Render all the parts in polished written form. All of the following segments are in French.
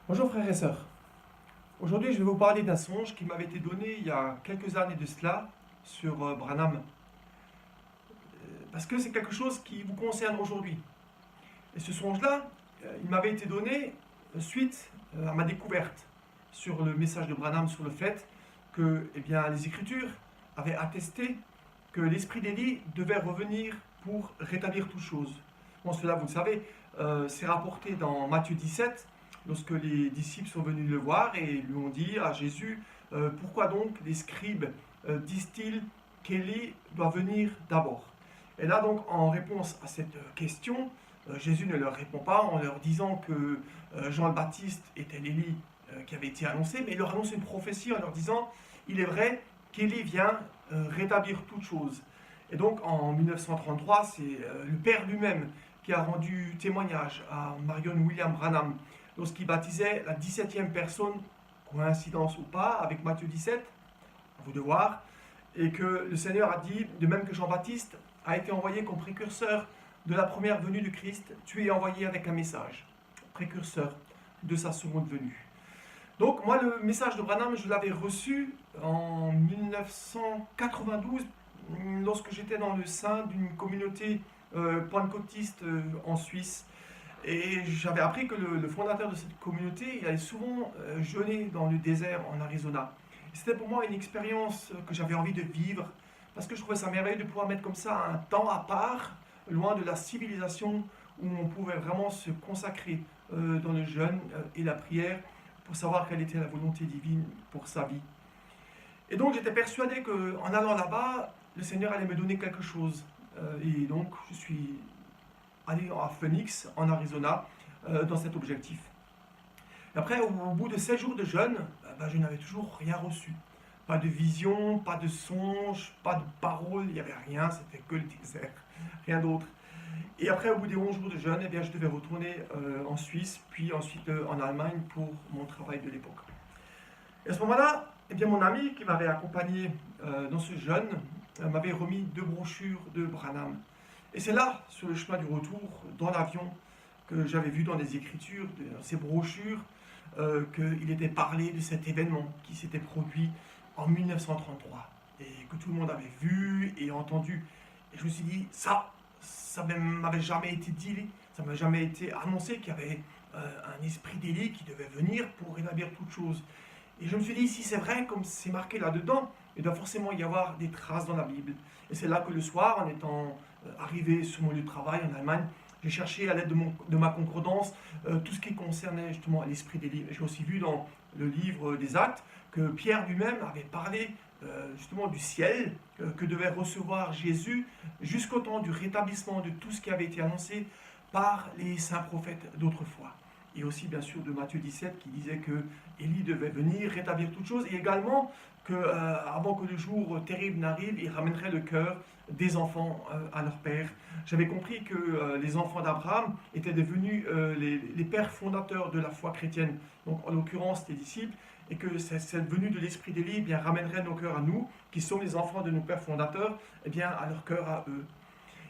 Bonjour frères et sœurs. Aujourd'hui, je vais vous parler d'un songe qui m'avait été donné il y a quelques années de cela sur Branham. Parce que c'est quelque chose qui vous concerne aujourd'hui. Et ce songe-là, il m'avait été donné suite à ma découverte sur le message de Branham sur le fait que les Écritures avaient attesté que l'esprit d'Élie devait revenir pour rétablir toutes choses. Bon, cela, vous le savez, c'est rapporté dans Matthieu 17, lorsque les disciples sont venus le voir et lui ont dit à Jésus, pourquoi donc les scribes disent-ils qu'Élie doit venir d'abord? Et là donc, en réponse à cette question, Jésus ne leur répond pas en leur disant que Jean le Baptiste était l'Élie qui avait été annoncé, mais il leur annonce une prophétie en leur disant, il est vrai qu'Élie vient rétablir toutes choses. Et donc en 1933, c'est le père lui-même qui a rendu témoignage à Marion William Branham lorsqu'il baptisait la 17e personne, coïncidence ou pas, avec Matthieu 17, à vous de voir, et que le Seigneur a dit, de même que Jean-Baptiste a été envoyé comme précurseur de la première venue du Christ, tu es envoyé avec un message, précurseur de sa seconde venue. Donc moi, le message de Branham, je l'avais reçu en 1992, lorsque j'étais dans le sein d'une communauté pentecôtiste en Suisse. Et j'avais appris que le fondateur de cette communauté, il allait souvent jeûner dans le désert en Arizona. C'était pour moi une expérience que j'avais envie de vivre, parce que je trouvais ça merveilleux de pouvoir mettre comme ça un temps à part, loin de la civilisation, où on pouvait vraiment se consacrer dans le jeûne et la prière, pour savoir quelle était la volonté divine pour sa vie. Et donc j'étais persuadé qu'en allant là-bas, le Seigneur allait me donner quelque chose. Et donc je suis allé à Phoenix, en Arizona, dans cet objectif. Et après, au bout de 7 jours de jeûne, je n'avais toujours rien reçu. Pas de vision, pas de songe, pas de parole, il n'y avait rien, c'était que le désert, rien d'autre. Et après, au bout des 11 jours de jeûne, je devais retourner en Suisse, puis ensuite en Allemagne pour mon travail de l'époque. Et à ce moment-là, mon ami qui m'avait accompagné dans ce jeûne m'avait remis 2 brochures de Branham. Et c'est là, sur le chemin du retour, dans l'avion, que j'avais vu dans les écritures, dans ces brochures, qu'il était parlé de cet événement qui s'était produit en 1933 et que tout le monde avait vu et entendu. Et je me suis dit, ça ne m'avait jamais été dit, ça ne m'avait jamais été annoncé qu'il y avait un esprit d'Élie qui devait venir pour rétablir toutes choses. Et je me suis dit, si c'est vrai, comme c'est marqué là-dedans, il doit forcément y avoir des traces dans la Bible. Et c'est là que le soir, en étant arrivé sur mon lieu de travail en Allemagne, j'ai cherché à l'aide de ma concordance tout ce qui concernait justement l'esprit d'Élie. J'ai aussi vu dans le livre des Actes que Pierre lui-même avait parlé justement du ciel que devait recevoir Jésus jusqu'au temps du rétablissement de tout ce qui avait été annoncé par les saints prophètes d'autrefois. Et aussi bien sûr de Matthieu 17 qui disait que Élie devait venir rétablir toutes choses et également que avant que le jour terrible n'arrive, il ramènerait le cœur des enfants à leur père. J'avais compris que les enfants d'Abraham étaient devenus les pères fondateurs de la foi chrétienne, donc en l'occurrence les disciples, et que cette venue de l'esprit d'Élie ramènerait nos cœurs à nous, qui sommes les enfants de nos pères fondateurs, à leur cœur à eux.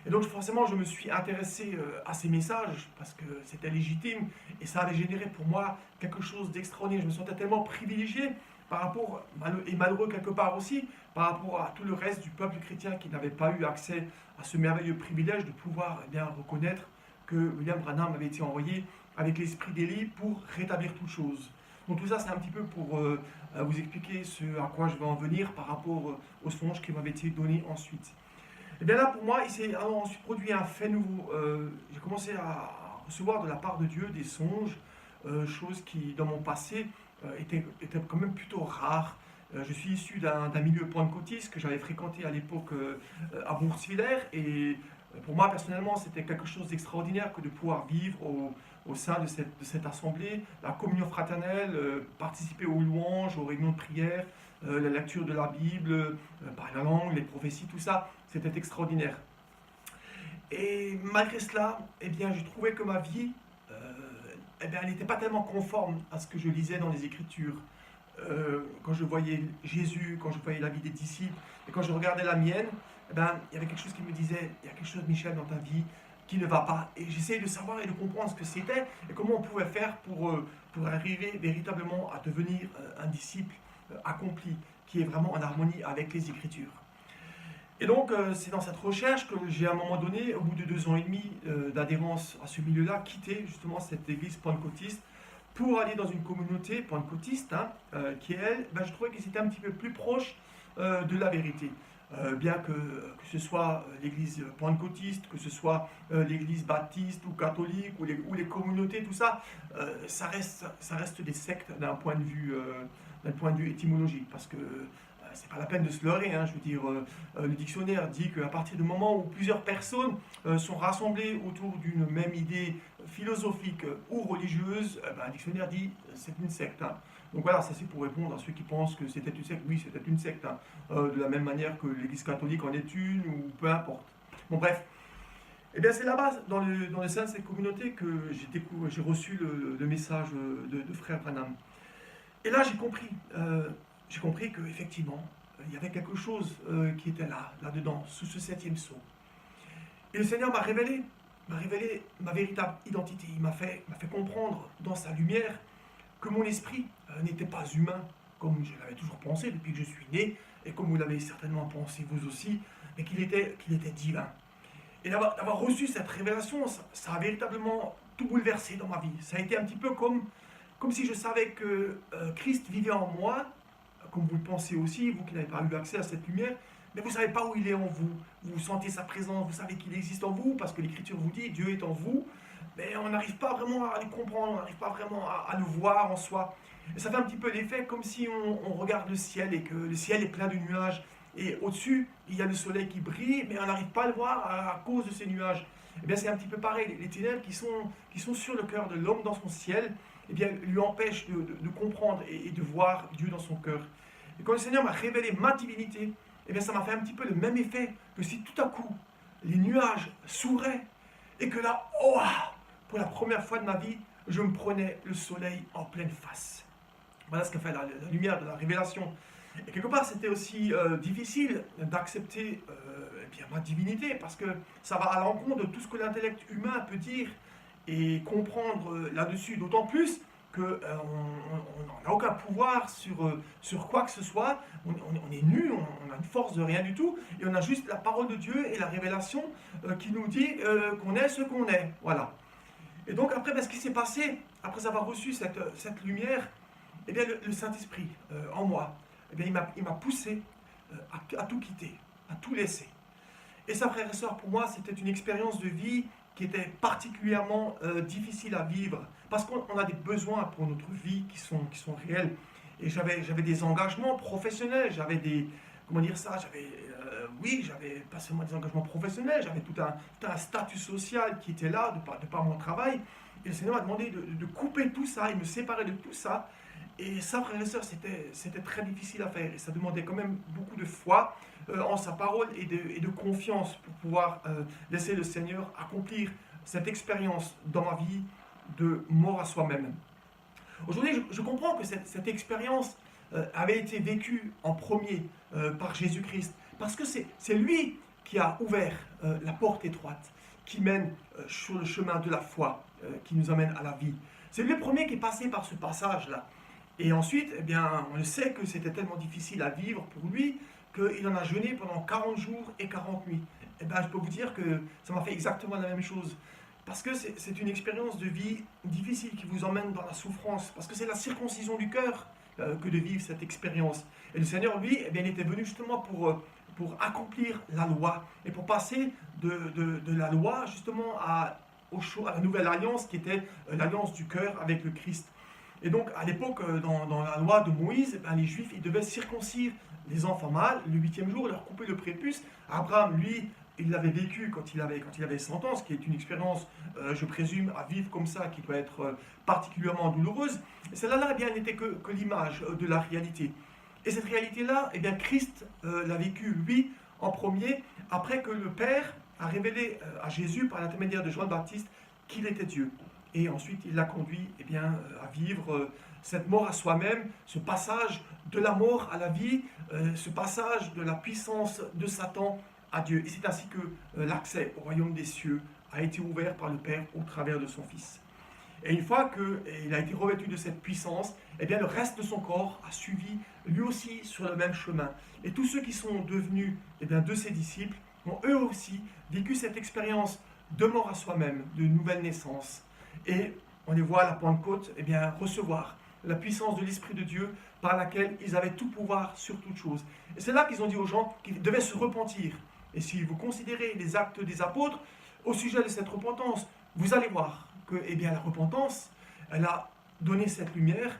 Et donc forcément, je me suis intéressé à ces messages parce que c'était légitime et ça avait généré pour moi quelque chose d'extraordinaire. Je me sentais tellement privilégié par rapport, et malheureux quelque part aussi, par rapport à tout le reste du peuple chrétien qui n'avait pas eu accès à ce merveilleux privilège de pouvoir reconnaître que William Branham avait été envoyé avec l'esprit d'Élie pour rétablir toutes choses. Donc tout ça, c'est un petit peu pour vous expliquer ce à quoi je vais en venir par rapport au songe qui m'avait été donné ensuite. Et bien là, pour moi, il s'est ensuite produit un fait nouveau. J'ai commencé à recevoir de la part de Dieu des songes, choses qui, dans mon passé, étaient quand même plutôt rares. Je suis issu d'un milieu pentecôtiste que j'avais fréquenté à l'époque à Bourg-Sivillers. Et pour moi, personnellement, c'était quelque chose d'extraordinaire que de pouvoir vivre au sein de cette assemblée, la communion fraternelle, participer aux louanges, aux réunions de prière, la lecture de la Bible, par la langue, les prophéties, tout ça, c'était extraordinaire. Et malgré cela, j'ai trouvé que ma vie, elle n'était pas tellement conforme à ce que je lisais dans les Écritures. Quand je voyais Jésus, quand je voyais la vie des disciples, et quand je regardais la mienne, il y avait quelque chose qui me disait, il y a quelque chose, Michel, dans ta vie, qui ne va pas. Et j'essayais de savoir et de comprendre ce que c'était et comment on pouvait faire pour arriver véritablement à devenir un disciple accompli, qui est vraiment en harmonie avec les Écritures. Et donc, c'est dans cette recherche que j'ai à un moment donné, au bout de 2 ans et demi d'adhérence à ce milieu-là, quitté justement cette église pentecôtiste pour aller dans une communauté pentecôtiste, qui elle, je trouvais que c'était un petit peu plus proche de la vérité. Bien que ce soit l'église pentecôtiste, que ce soit l'église baptiste ou catholique, ou les communautés, tout ça, ça reste des sectes d'un point de vue étymologique, parce que c'est pas la peine de se leurrer, je veux dire, le dictionnaire dit qu'à partir du moment où plusieurs personnes sont rassemblées autour d'une même idée philosophique ou religieuse, le dictionnaire dit c'est une secte. Donc voilà, ça c'est pour répondre à ceux qui pensent que c'était une secte. Oui, c'était une secte, de la même manière que l'église catholique en est une, ou peu importe. Bon bref, et bien c'est là-bas, dans le sein de cette communauté, que j'ai reçu le message de frère Branham. Et là j'ai compris qu'effectivement, il y avait quelque chose qui était là-dedans, sous ce 7e sceau. Et le Seigneur m'a révélé ma véritable identité. Il m'a fait comprendre dans sa lumière que mon esprit n'était pas humain, comme je l'avais toujours pensé depuis que je suis né, et comme vous l'avez certainement pensé vous aussi, mais qu'il était divin. Et d'avoir reçu cette révélation, ça a véritablement tout bouleversé dans ma vie. Ça a été un petit peu comme si je savais que Christ vivait en moi, comme vous le pensez aussi, vous qui n'avez pas eu accès à cette lumière, mais vous ne savez pas où il est en vous. Vous sentez sa présence, vous savez qu'il existe en vous, parce que l'Écriture vous dit, Dieu est en vous, mais on n'arrive pas vraiment à le comprendre, on n'arrive pas vraiment à le voir en soi. Et ça fait un petit peu l'effet comme si on regarde le ciel et que le ciel est plein de nuages, et au-dessus, il y a le soleil qui brille, mais on n'arrive pas à le voir à cause de ces nuages. Et bien c'est un petit peu pareil, les ténèbres qui sont sur le cœur de l'homme dans son ciel, eh bien, lui empêchent de comprendre et de voir Dieu dans son cœur. Et quand le Seigneur m'a révélé ma divinité, eh bien, ça m'a fait un petit peu le même effet que si tout à coup, les nuages s'ouvraient et que là, pour la première fois de ma vie, je me prenais le soleil en pleine face. Voilà ce qu'a fait la lumière de la révélation. Et quelque part, c'était aussi difficile d'accepter ma divinité, parce que ça va à l'encontre de tout ce que l'intellect humain peut dire et comprendre là-dessus, d'autant plus qu'on n'a aucun pouvoir sur quoi que ce soit, on est nul, on a une force de rien du tout, et on a juste la parole de Dieu et la révélation qui nous dit qu'on est ce qu'on est. Voilà. Et donc après, ce qui s'est passé, après avoir reçu cette lumière, eh bien, le Saint-Esprit en moi, eh bien, il m'a poussé à tout quitter, à tout laisser. Et ça, frères et sœurs, pour moi, c'était une expérience de vie qui était particulièrement difficile à vivre, parce qu'on a des besoins pour notre vie qui sont réels. Et j'avais des engagements professionnels, j'avais des... Comment dire ça? J'avais pas seulement des engagements professionnels, j'avais tout un statut social qui était là, de par mon travail. Et le Seigneur m'a demandé de couper tout ça et me séparer de tout ça. Et ça, frères et sœurs, c'était très difficile à faire. Et ça demandait quand même beaucoup de foi en sa parole et de confiance pour pouvoir laisser le Seigneur accomplir cette expérience dans ma vie de mort à soi-même. Aujourd'hui, je comprends que cette expérience avait été vécue en premier par Jésus-Christ, parce que c'est lui qui a ouvert la porte étroite, qui mène sur le chemin de la foi, qui nous amène à la vie. C'est lui le premier qui est passé par ce passage-là. Et ensuite, eh bien, on le sait que c'était tellement difficile à vivre pour lui qu'il en a jeûné pendant 40 jours et 40 nuits. Eh bien, je peux vous dire que ça m'a fait exactement la même chose. Parce que c'est une expérience de vie difficile qui vous emmène dans la souffrance. Parce que c'est la circoncision du cœur que de vivre cette expérience. Et le Seigneur, lui, eh bien, il était venu justement pour accomplir la loi. Et pour passer de la loi justement à la nouvelle alliance qui était l'alliance du cœur avec le Christ. Et donc, à l'époque, dans la loi de Moïse, les Juifs, ils devaient circoncire les enfants mâles le 8e jour, leur couper le prépuce. Abraham, lui, il l'avait vécu quand il avait 100 ans, ce qui est une expérience, je présume, à vivre comme ça, qui doit être particulièrement douloureuse. Et celle-là, eh bien, n'était que l'image de la réalité. Et cette réalité-là, eh bien, Christ l'a vécue, lui, en premier, après que le Père a révélé à Jésus, par l'intermédiaire de Jean le Baptiste, qu'il était Dieu. Et ensuite, il l'a conduit à vivre cette mort à soi-même, ce passage de la mort à la vie, ce passage de la puissance de Satan à Dieu. Et c'est ainsi que l'accès au royaume des cieux a été ouvert par le Père au travers de son Fils. Et une fois qu'il a été revêtu de cette puissance, eh bien le reste de son corps a suivi lui aussi sur le même chemin. Et tous ceux qui sont devenus de ses disciples ont eux aussi vécu cette expérience de mort à soi-même, de nouvelle naissance. Et on les voit à la Pentecôte recevoir la puissance de l'Esprit de Dieu par laquelle ils avaient tout pouvoir sur toute chose. Et c'est là qu'ils ont dit aux gens qu'ils devaient se repentir. Et si vous considérez les actes des apôtres au sujet de cette repentance, vous allez voir que la repentance, elle a donné cette lumière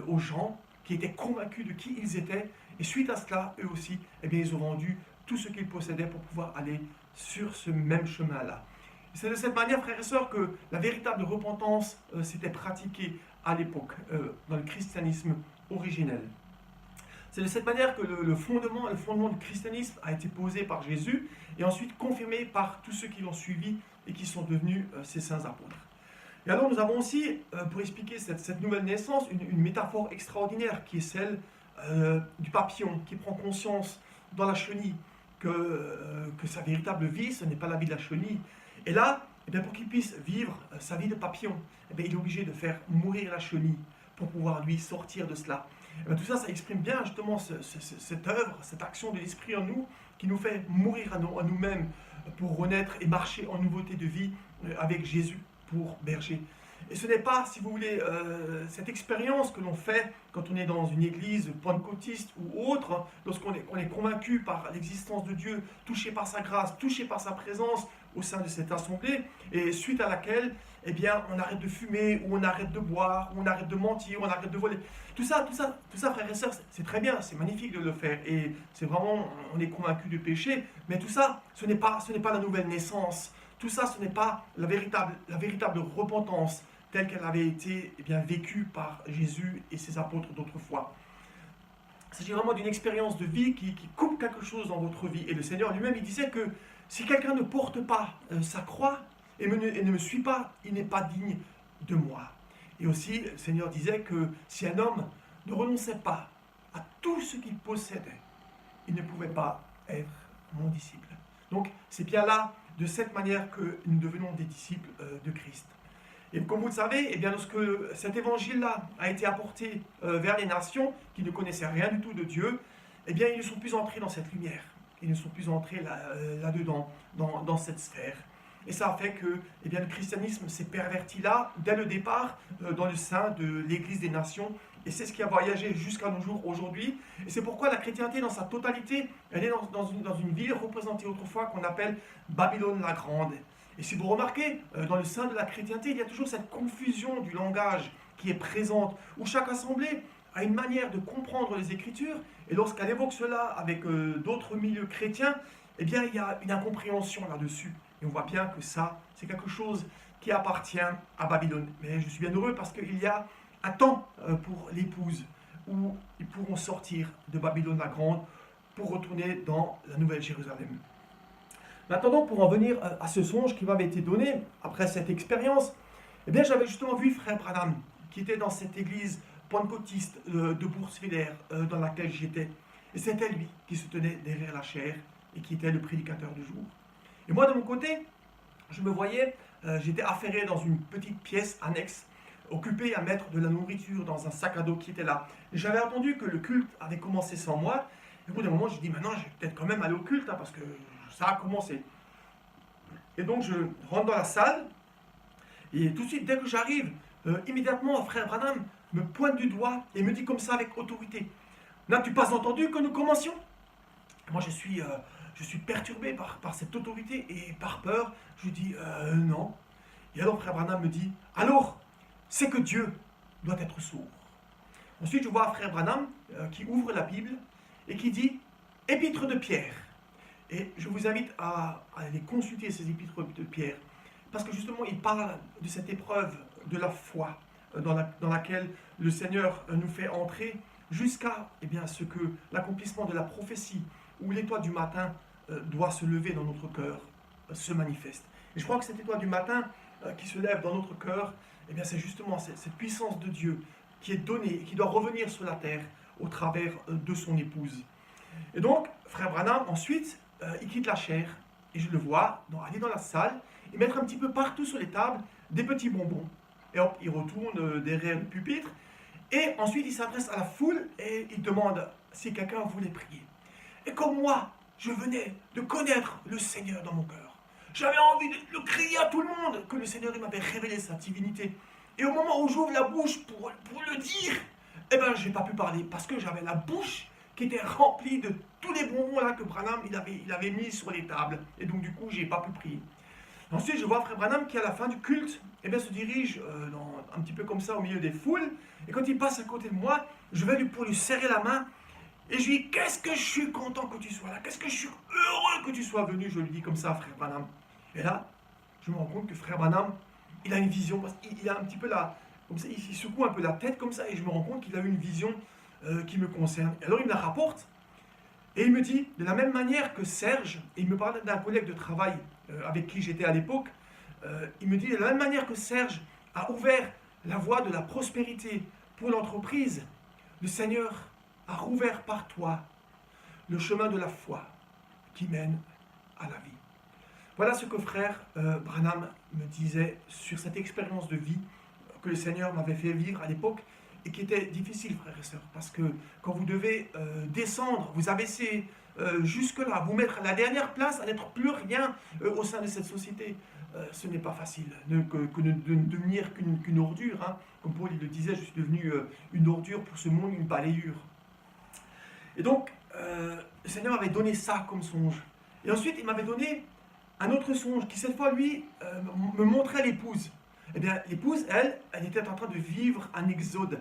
aux gens qui étaient convaincus de qui ils étaient. Et suite à cela, eux aussi, ils ont vendu tout ce qu'ils possédaient pour pouvoir aller sur ce même chemin-là. C'est de cette manière, frères et sœurs, que la véritable repentance s'était pratiquée à l'époque, dans le christianisme originel. C'est de cette manière que le fondement du christianisme a été posé par Jésus et ensuite confirmé par tous ceux qui l'ont suivi et qui sont devenus ses saints apôtres. Et alors nous avons aussi, pour expliquer cette nouvelle naissance, une métaphore extraordinaire qui est celle du papillon qui prend conscience dans la chenille que sa véritable vie, ce n'est pas la vie de la chenille. Et là, pour qu'il puisse vivre sa vie de papillon, il est obligé de faire mourir la chenille pour pouvoir lui sortir de cela. Tout ça, ça exprime bien justement cette œuvre, cette action de l'Esprit en nous qui nous fait mourir à nous-mêmes pour renaître et marcher en nouveauté de vie avec Jésus pour berger. Et ce n'est pas, si vous voulez, cette expérience que l'on fait quand on est dans une église pentecôtiste ou autre, lorsqu'on est convaincu par l'existence de Dieu, touché par sa grâce, touché par sa présence au sein de cette assemblée, et suite à laquelle, on arrête de fumer, ou on arrête de boire, ou on arrête de mentir, ou on arrête de voler. Tout ça, frères et sœurs, c'est très bien, c'est magnifique de le faire, et c'est vraiment, on est convaincu du péché, mais tout ça, ce n'est pas la nouvelle naissance. Tout ça, ce n'est pas la véritable repentance telle qu'elle avait été vécue par Jésus et ses apôtres d'autrefois. Il s'agit vraiment d'une expérience de vie qui coupe quelque chose dans votre vie. Et le Seigneur lui-même, il disait que si quelqu'un ne porte pas sa croix et ne me suit pas, il n'est pas digne de moi. Et aussi, le Seigneur disait que si un homme ne renonçait pas à tout ce qu'il possédait, il ne pouvait pas être mon disciple. Donc, c'est bien là, de cette manière, que nous devenons des disciples de Christ. Et comme vous le savez, lorsque cet évangile-là a été apporté vers les nations qui ne connaissaient rien du tout de Dieu, ils ne sont plus entrés dans cette lumière. Ils ne sont plus entrés là-dedans, dans cette sphère. Et ça a fait que le christianisme s'est perverti là, dès le départ, dans le sein de l'Église des nations. Et c'est ce qui a voyagé jusqu'à nos jours aujourd'hui. Et c'est pourquoi la chrétienté, dans sa totalité, elle est dans une ville représentée autrefois qu'on appelle Babylone la Grande. Et si vous remarquez, dans le sein de la chrétienté, il y a toujours cette confusion du langage qui est présente, où chaque assemblée a une manière de comprendre les Écritures, et lorsqu'elle évoque cela avec d'autres milieux chrétiens, il y a une incompréhension là-dessus. Et on voit bien que ça, c'est quelque chose qui appartient à Babylone. Mais je suis bien heureux parce qu'il y a un temps pour l'épouse, où ils pourront sortir de Babylone la Grande pour retourner dans la Nouvelle Jérusalem. Maintenant, pour en venir à ce songe qui m'avait été donné après cette expérience, j'avais justement vu frère Branham, qui était dans cette église pentecôtiste de Bourswiller dans laquelle j'étais. Et c'était lui qui se tenait derrière la chaire et qui était le prédicateur du jour. Et moi, de mon côté, je me voyais, j'étais affairé dans une petite pièce annexe, occupé à mettre de la nourriture dans un sac à dos qui était là. Et j'avais attendu que le culte avait commencé sans moi. Et au bout d'un moment, j'ai dit, maintenant, je vais peut-être quand même aller au culte, parce que ça a commencé. Et donc, je rentre dans la salle, et tout de suite, dès que j'arrive, immédiatement, frère Branham me pointe du doigt et me dit comme ça avec autorité, « N'as-tu pas entendu que nous commencions ?» Moi, je suis perturbé par cette autorité et par peur. Je lui dis, « Non. » Et alors, frère Branham me dit, « Alors, c'est que Dieu doit être sourd. » Ensuite, je vois frère Branham qui ouvre la Bible et qui dit, « Épître de Pierre. » Et je vous invite à aller consulter ces épîtres de Pierre, parce que justement, il parle de cette épreuve de la foi dans laquelle le Seigneur nous fait entrer jusqu'à ce que l'accomplissement de la prophétie, où l'étoile du matin doit se lever dans notre cœur, se manifeste. Et je crois que cette étoile du matin qui se lève dans notre cœur, c'est justement cette puissance de Dieu qui est donnée, qui doit revenir sur la terre au travers de son épouse. Et donc, frère Branham, ensuite, il quitte la chaire, et je le vois aller dans la salle, et mettre un petit peu partout sur les tables des petits bonbons. Et hop, il retourne derrière le pupitre. Et ensuite, il s'adresse à la foule et il demande si quelqu'un voulait prier. Et comme moi, je venais de connaître le Seigneur dans mon cœur. J'avais envie de le crier à tout le monde que le Seigneur il m'avait révélé sa divinité. Et au moment où j'ouvre la bouche pour le dire, eh ben, je n'ai pas pu parler parce que j'avais la bouche qui était remplie de tous les bonbons là que Branham il avait mis sur les tables. Et donc, du coup, je n'ai pas pu prier. Ensuite, je vois Frère Branham qui, à la fin du culte, eh bien, se dirige un petit peu comme ça au milieu des foules. Et quand il passe à côté de moi, je vais pour lui serrer la main. Et je lui dis, qu'est-ce que je suis content que tu sois là. Qu'est-ce que je suis heureux que tu sois venu. Je lui dis comme ça, Frère Branham. Et là, je me rends compte que Frère Branham, il a une vision. Parce qu'il a un petit peu comme ça, il secoue un peu la tête comme ça. Et je me rends compte qu'il a une vision qui me concerne. Et alors, il me la rapporte. Et il me dit, de la même manière que Serge, et il me parlait d'un collègue de travail avec qui j'étais à l'époque, il me dit, de la même manière que Serge a ouvert la voie de la prospérité pour l'entreprise, le Seigneur a rouvert par toi le chemin de la foi qui mène à la vie. Voilà ce que frère Branham me disait sur cette expérience de vie que le Seigneur m'avait fait vivre à l'époque et qui était difficile, frères et sœurs, parce que quand vous devez descendre, vous abaisser jusque-là, vous mettre à la dernière place, à n'être plus rien au sein de cette société, ce n'est pas facile, que de devenir qu'une ordure. Hein. Comme Paul il le disait, je suis devenu une ordure pour ce monde, une balayure. Et donc, le Seigneur m'avait donné ça comme songe. Et ensuite, il m'avait donné un autre songe qui, cette fois, lui, me montrait l'épouse. Eh bien, l'épouse, elle était en train de vivre un exode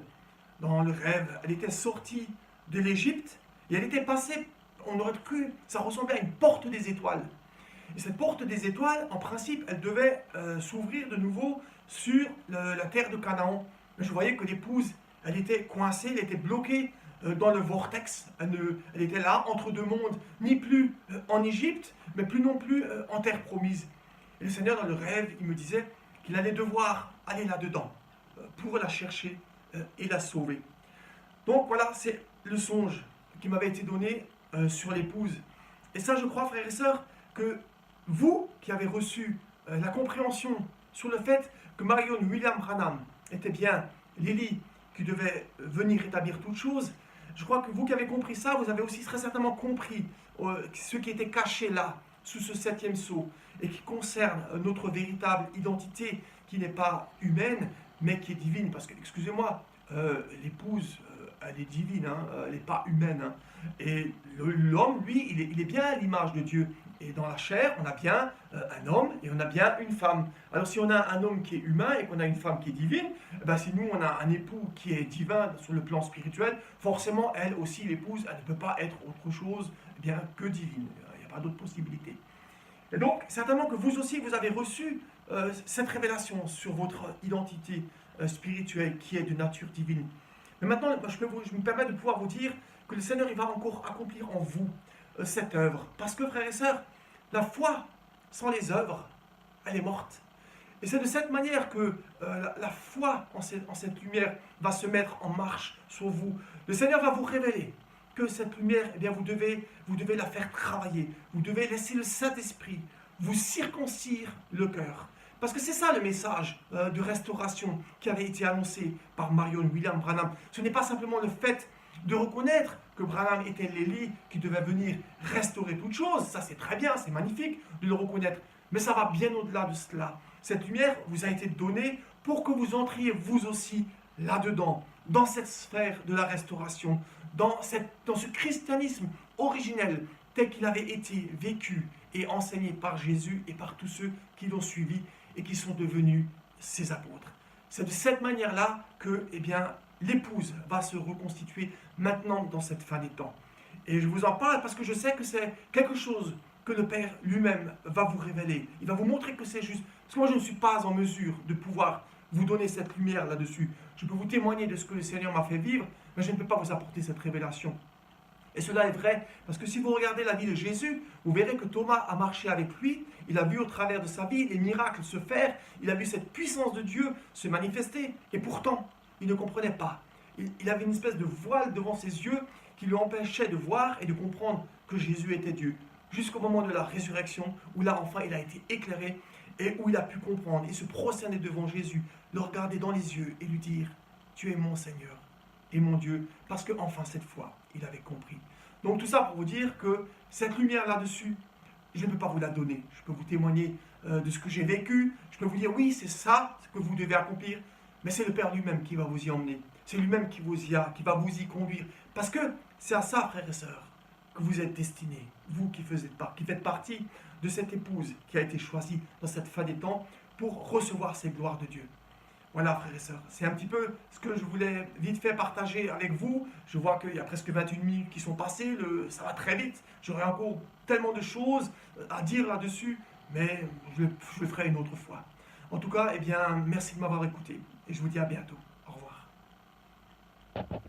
dans le rêve. Elle était sortie de l'Égypte et elle était passée, on aurait cru, ça ressemblait à une porte des étoiles. Et cette porte des étoiles, en principe, elle devait s'ouvrir de nouveau sur la terre de Canaan. Mais je voyais que l'épouse, elle était coincée, elle était bloquée dans le vortex. Elle était là, entre deux mondes, ni plus en Égypte, mais plus non plus en terre promise. Et le Seigneur, dans le rêve, il me disait qu'il allait devoir aller là-dedans pour la chercher et la sauver. Donc voilà, c'est le songe qui m'avait été donné sur l'épouse. Et ça, je crois, frères et sœurs, que vous qui avez reçu la compréhension sur le fait que Marion William Branham était bien Lily qui devait venir établir toutes choses, je crois que vous qui avez compris ça, vous avez aussi très certainement compris ce qui était caché là, sous ce 7e sceau, et qui concerne notre véritable identité qui n'est pas humaine, mais qui est divine. Parce que, excusez-moi, l'épouse, elle est divine, hein, elle n'est pas humaine. Hein. Et l'homme, lui, il est bien à l'image de Dieu. Et dans la chair, on a bien un homme et on a bien une femme. Alors si on a un homme qui est humain et qu'on a une femme qui est divine, ben si nous on a un époux qui est divin sur le plan spirituel, forcément elle aussi, l'épouse, elle ne peut pas être autre chose bien que divine. Il n'y a pas d'autre possibilité. Et donc, certainement que vous aussi, vous avez reçu cette révélation sur votre identité spirituelle qui est de nature divine. Mais maintenant, je me permets de pouvoir vous dire que le Seigneur il va encore accomplir en vous cette œuvre. Parce que, frères et sœurs, la foi sans les œuvres, elle est morte. Et c'est de cette manière que la foi en cette lumière va se mettre en marche sur vous. Le Seigneur va vous révéler que cette lumière, eh bien, vous devez la faire travailler. Vous devez laisser le Saint-Esprit vous circoncire le cœur. Parce que c'est ça le message de restauration qui avait été annoncé par Marion William Branham. Ce n'est pas simplement le fait de reconnaître que Branham était l'Élie qui devait venir restaurer toute chose. Ça c'est très bien, c'est magnifique de le reconnaître. Mais ça va bien au-delà de cela. Cette lumière vous a été donnée pour que vous entriez vous aussi là-dedans, dans cette sphère de la restauration, dans ce christianisme originel tel qu'il avait été vécu et enseigné par Jésus et par tous ceux qui l'ont suivi et qui sont devenus ses apôtres. C'est de cette manière-là que l'épouse va se reconstituer maintenant dans cette fin des temps. Et je vous en parle parce que je sais que c'est quelque chose que le Père lui-même va vous révéler. Il va vous montrer que c'est juste. Parce que moi, je ne suis pas en mesure de pouvoir vous donner cette lumière là-dessus. Je peux vous témoigner de ce que le Seigneur m'a fait vivre, mais je ne peux pas vous apporter cette révélation. Et cela est vrai, parce que si vous regardez la vie de Jésus, vous verrez que Thomas a marché avec lui, il a vu au travers de sa vie les miracles se faire, il a vu cette puissance de Dieu se manifester, et pourtant, il ne comprenait pas. Il avait une espèce de voile devant ses yeux qui lui empêchait de voir et de comprendre que Jésus était Dieu. Jusqu'au moment de la résurrection, où là, enfin, il a été éclairé, et où il a pu comprendre et se prosterner devant Jésus, le regarder dans les yeux et lui dire, tu es mon Seigneur et mon Dieu, parce que enfin cette fois, il avait compris. Donc tout ça pour vous dire que cette lumière là-dessus, je ne peux pas vous la donner. Je peux vous témoigner de ce que j'ai vécu, je peux vous dire, oui, c'est ça ce que vous devez accomplir, mais c'est le Père lui-même qui va vous y emmener. C'est lui-même qui va vous y conduire. Parce que c'est à ça, frères et sœurs, que vous êtes destinés, vous qui faites partie de cette épouse qui a été choisie dans cette fin des temps pour recevoir ces gloires de Dieu. Voilà, frères et sœurs, c'est un petit peu ce que je voulais vite fait partager avec vous. Je vois qu'il y a presque 21 minutes qui sont passées, ça va très vite. J'aurais encore tellement de choses à dire là-dessus, mais je le ferai une autre fois. En tout cas, eh bien, merci de m'avoir écouté et je vous dis à bientôt. Au revoir.